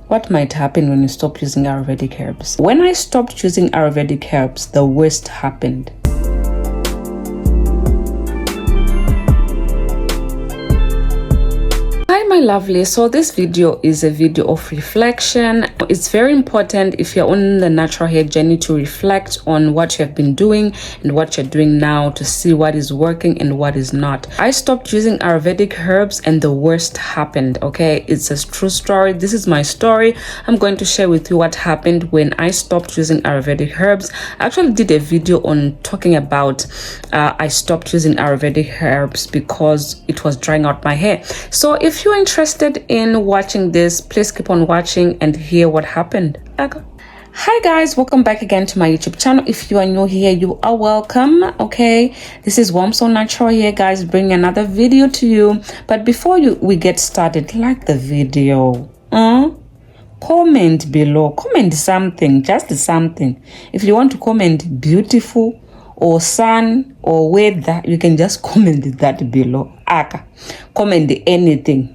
What might happen when you stop using Ayurvedic herbs? When I stopped using Ayurvedic herbs, the worst happened. Hi my lovely, so this video is a video of reflection. It's very important if you're on the natural hair journey to reflect on what you have been doing and what you're doing now to see what is working and what is not. I stopped using Ayurvedic herbs and the worst happened. Okay, it's a true story. This is my story. I'm going to share with you what happened when I stopped using Ayurvedic herbs. I actually did a video on talking about I stopped using Ayurvedic herbs because it was drying out my hair. So if you're interested in watching this, please keep on watching and hear what happened. Hi guys, welcome back again to my YouTube channel. If you are new here, you are welcome. Okay, this is Warm So Natural here, guys, bringing another video to you. But before we get started, like the video, comment below, comment something, just something. If you want to comment beautiful or sun or weather, you can just comment that below. Comment anything.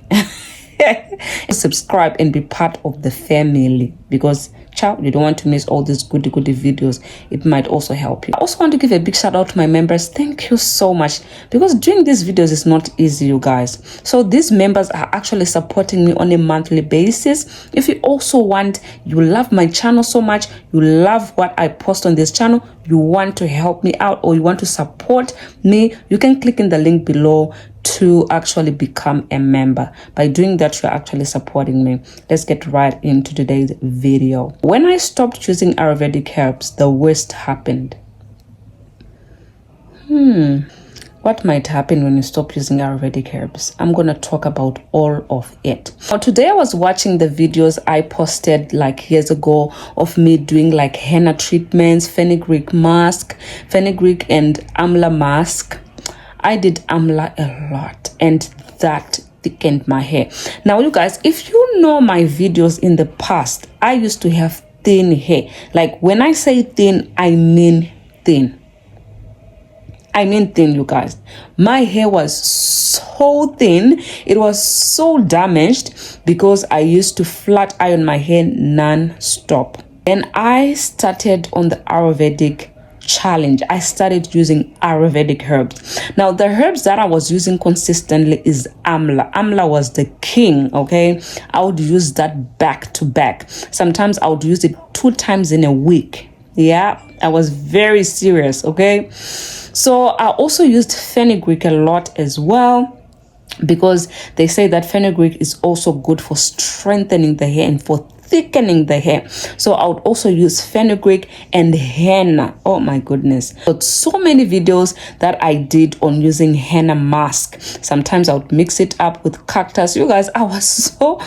Subscribe and be part of the family, because you don't want to miss all these goody videos. It might also help you. I also want to give a big shout out to my members. Thank you so much, because doing these videos is not easy, you guys. So these members are actually supporting me on a monthly basis. If you also want, you love my channel so much, you love what I post on this channel, you want to help me out or you want to support me, you can click in the link below to actually become a member. By doing that, you're actually supporting me. Let's get right into today's video. When I stopped using Ayurvedic herbs, the worst happened. What might happen when you stop using Ayurvedic herbs? I'm going to talk about all of it. Now, today I was watching the videos I posted like years ago of me doing like henna treatments, fenugreek mask, fenugreek and amla mask. I did amla a lot and that thickened my hair. Now, you guys, if you know my videos in the past, I used to have thin hair. Like when I say thin, I mean thin. I mean thin, you guys. My hair was so thin. It was so damaged because I used to flat iron my hair non-stop. And I started on the Ayurvedic challenge. I started using Ayurvedic herbs. Now, the herbs that I was using consistently is amla. Amla was the king, okay? I would use that back to back. Sometimes I would use it 2 times in a week. Yeah, I was very serious, okay? So I also used fenugreek a lot as well, because they say that fenugreek is also good for strengthening the hair and for thickening the hair. So I would also use fenugreek and henna. Oh my goodness. But so many videos that I did on using henna mask. Sometimes I would mix it up with cactus. You guys, I was so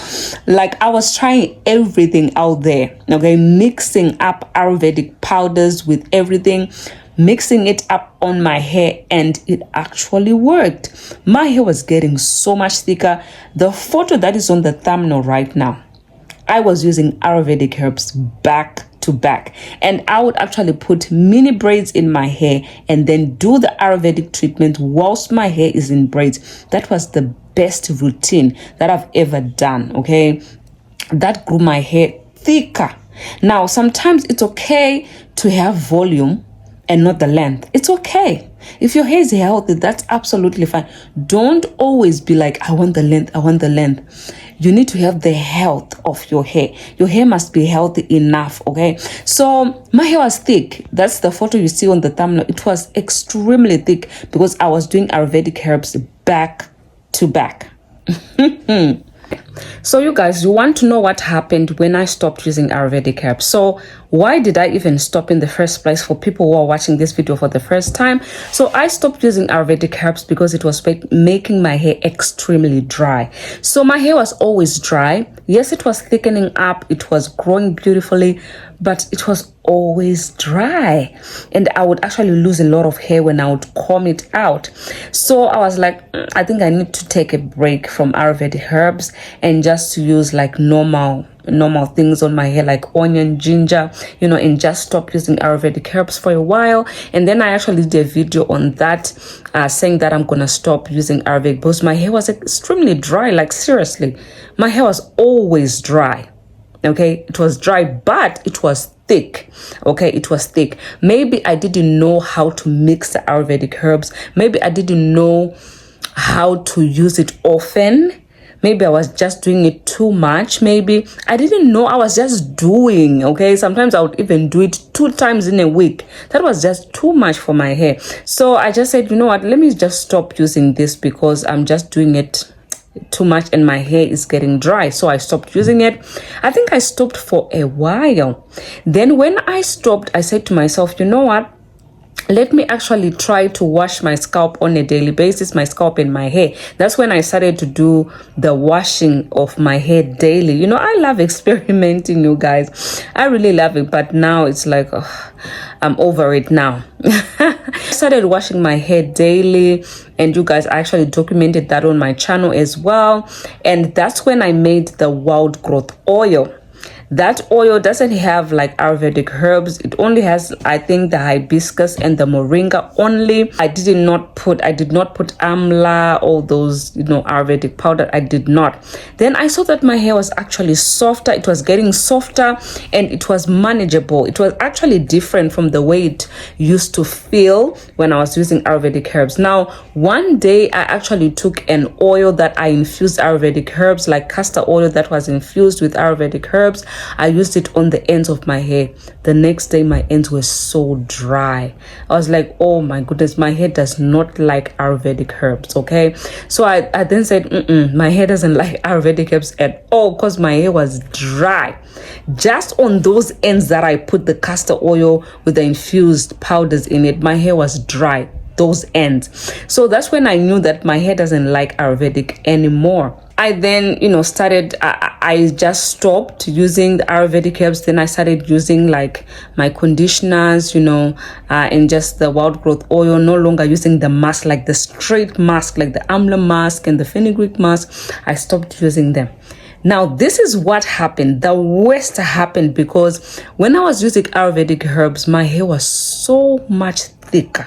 I was trying everything out there. Okay, mixing up Ayurvedic powders with everything, mixing it up on my hair, and it actually worked. My hair was getting so much thicker. The photo that is on the thumbnail right now, I was using Ayurvedic herbs back to back, and I would actually put mini braids in my hair and then do the Ayurvedic treatment whilst my hair is in braids. That was the best routine that I've ever done, okay? That grew my hair thicker. Now, sometimes it's okay to have volume and not the length. It's okay. If your hair is healthy, that's absolutely fine. Don't always be like, I want the length, I want the length. You need to have the health of your hair. Your hair must be healthy enough, okay? So my hair was thick. That's the photo you see on the thumbnail. It was extremely thick because I was doing Ayurvedic herbs back to back. So you guys, you want to know what happened when I stopped using Ayurvedic herbs. So why did I even stop in the first place for people who are watching this video for the first time? So I stopped using Ayurvedic herbs because it was making my hair extremely dry. So my hair was always dry. Yes, it was thickening up. It was growing beautifully, but it was always dry. And I would actually lose a lot of hair when I would comb it out. So I was like, I think I need to take a break from Ayurvedic herbs and just to use like normal things on my hair, like onion, ginger, and just stop using Ayurvedic herbs for a while. And then I actually did a video on that, saying that I'm gonna stop using Ayurvedic because my hair was extremely dry. Like seriously, my hair was always dry. Okay, it was dry, but it was thick. Okay, it was thick. Maybe I didn't know how to mix the Ayurvedic herbs. Maybe I didn't know how to use it often. Maybe I was just doing it too much. Maybe I didn't know. I was just doing. Okay, sometimes I would even do it 2 times in a week. That was just too much for my hair. So I just said, you know what, let me just stop using this because I'm just doing it too much and my hair is getting dry. So I stopped using it. I think I stopped for a while. Then when I stopped, I said to myself, you know what, let me actually try to wash my scalp on a daily basis, my scalp and my hair. That's when I started to do the washing of my hair daily. You know, I love experimenting, you guys. I really love it, but now it's like, I'm over it now. I started washing my hair daily, and you guys, I actually documented that on my channel as well. And that's when I made the wild growth oil. That oil doesn't have like Ayurvedic herbs. It only has, I think, the hibiscus and the moringa only. I did not put amla, all those, you know, Ayurvedic powder. I did not. Then I saw that my hair was actually softer. It was getting softer and it was manageable. It was actually different from the way it used to feel when I was using Ayurvedic herbs. Now, one day I actually took an oil that I infused Ayurvedic herbs, like castor oil that was infused with Ayurvedic herbs. I used it on the ends of my hair. The next day, my ends were so dry. I was like, oh my goodness, my hair does not like Ayurvedic herbs, okay? So I then said, my hair doesn't like Ayurvedic herbs at all because my hair was dry. Just on those ends that I put the castor oil with the infused powders in it, my hair was dry, those ends. So that's when I knew that my hair doesn't like Ayurvedic anymore. I then, you know, I just stopped using the Ayurvedic herbs. Then I started using like my conditioners, you know, and just the wild growth oil, no longer using the mask, like the straight mask, like the amla mask and the fenugreek mask. I stopped using them. Now, this is what happened. The worst happened because when I was using Ayurvedic herbs, my hair was so much thicker.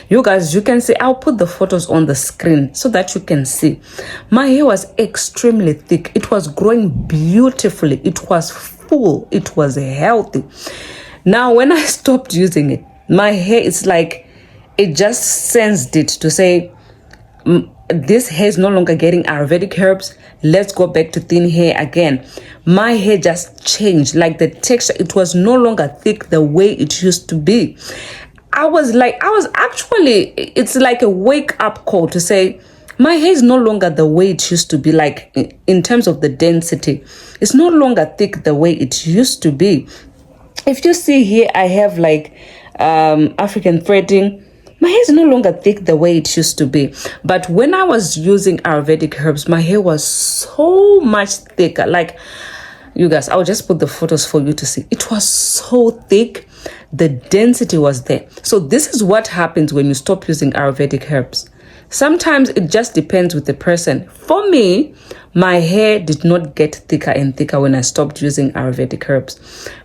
You guys, you can see, I'll put the photos on the screen so that you can see. My hair was extremely thick. It was growing beautifully. It was full. It was healthy. Now, when I stopped using it, my hair is like, it just sensed it to say, this hair is no longer getting Ayurvedic herbs. Let's go back to thin hair again. My hair just changed, like the texture. It was no longer thick the way it used to be. It's like a wake up call to say, my hair is no longer the way it used to be, like in terms of the density. It's no longer thick the way it used to be. If you see here, I have like African threading. My hair is no longer thick the way it used to be. But when I was using Ayurvedic herbs, my hair was so much thicker. Like, you guys, I'll just put the photos for you to see. It was so thick. The density was there. So this is what happens when you stop using Ayurvedic herbs. Sometimes it just depends with the person. For me, my hair did not get thicker and thicker when I stopped using Ayurvedic herbs.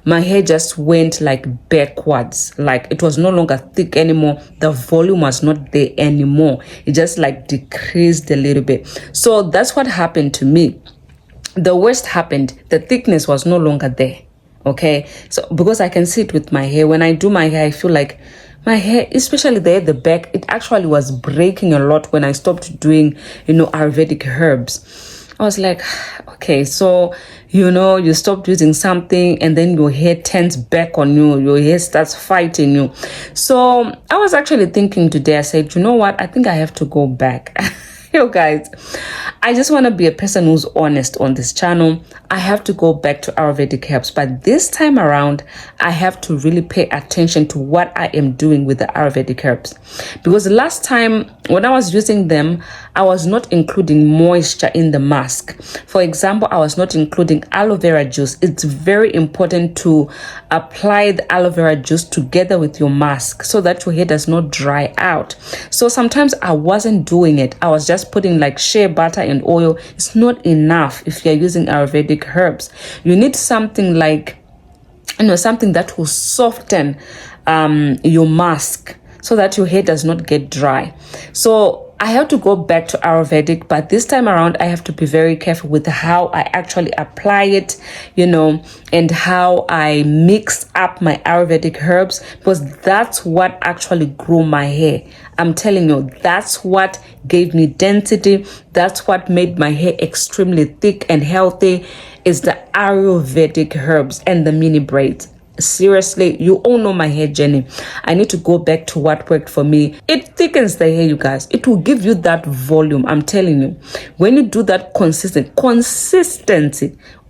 My hair just went like backwards. Like it was no longer thick anymore. The volume was not there anymore. It just like decreased a little bit. So that's what happened to me. The worst happened. The thickness was no longer there. Okay, so because I can see it with my hair. When I do my hair, I feel like my hair, especially there at the back, it actually was breaking a lot when I stopped doing, you know, Ayurvedic herbs. I was like, okay, so, you know, you stopped using something and then your hair turns back on you. Your hair starts fighting you. So I was actually thinking today, I said, you know what? I think I have to go back. You guys, I just want to be a person who's honest on this channel. I have to go back to Ayurvedic herbs, but this time around, I have to really pay attention to what I am doing with the Ayurvedic herbs. Because last time when I was using them, I was not including moisture in the mask. For example, I was not including aloe vera juice. It's very important to apply the aloe vera juice together with your mask so that your hair does not dry out. So sometimes I wasn't doing it. I was just putting like shea butter and oil. It's not enough if you're using Ayurvedic herbs. You need something like, you know, something that will soften your mask so that your hair does not get dry. So I have to go back to Ayurvedic, but this time around I have to be very careful with how I actually apply it, and how I mix up my Ayurvedic herbs, because that's what actually grew my hair. I'm telling you, that's what gave me density. That's what made my hair extremely thick and healthy, is the Ayurvedic herbs and the mini braids. Seriously, you all know my hair journey. I need to go back to what worked for me. It thickens the hair, you guys. It will give you that volume. I'm telling you, when you do that consistency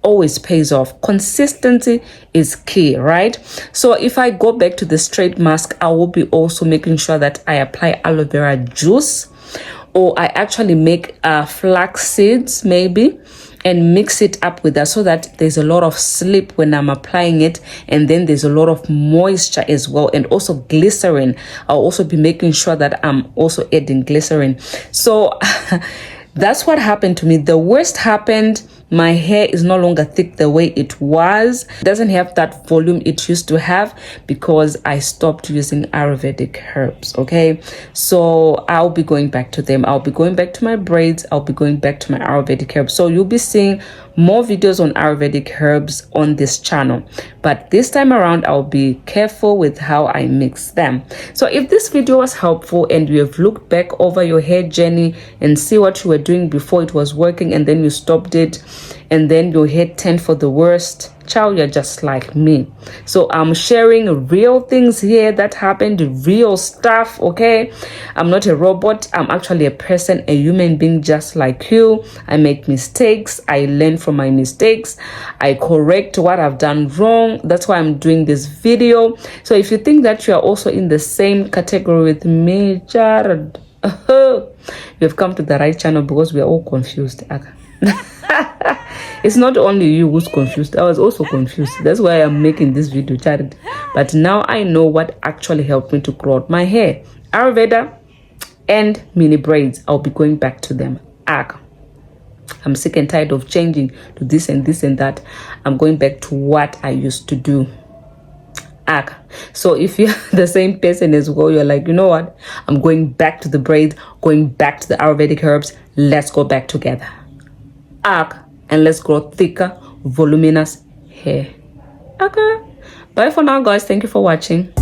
always pays off. Consistency is key, right? So if I go back to the straight mask, I will be also making sure that I apply aloe vera juice, or I actually make flax seeds maybe, and mix it up with that, so that there's a lot of slip when I'm applying it, and then there's a lot of moisture as well, and also glycerin. I'll also be making sure that I'm also adding glycerin. So that's what happened to me. The worst happened. My hair is no longer thick the way it was. It doesn't have that volume it used to have, because I stopped using Ayurvedic herbs. Okay, so I'll be going back to them. I'll be going back to my braids. I'll be going back to my Ayurvedic herbs. So you'll be seeing more videos on Ayurvedic herbs on this channel, but this time around I'll be careful with how I mix them. So if this video was helpful and you have looked back over your hair journey and see what you were doing before it was working, and then you stopped it, and then your hair turned for the worst, child, you're just like me. So I'm sharing real things here that happened, real stuff. Okay, I'm not a robot. I'm actually a person, a human being just like you. I make mistakes. I learn from my mistakes. I correct what I've done wrong. That's why I'm doing this video. So if you think that you are also in the same category with me, Jared, you've come to the right channel, because we are all confused. It's not only you who's confused. I was also confused. That's why I'm making this video, Jared. But now I know what actually helped me to grow out my hair. Ayurveda and mini braids. I'll be going back to them. I'm sick and tired of changing to this and this and that. I'm going back to what I used to do. So if you're the same person as well, you're like, you know what? I'm going back to the braids, going back to the Ayurvedic herbs. Let's go back together. And let's grow thicker, voluminous hair. Okay. Bye for now, guys. Thank you for watching.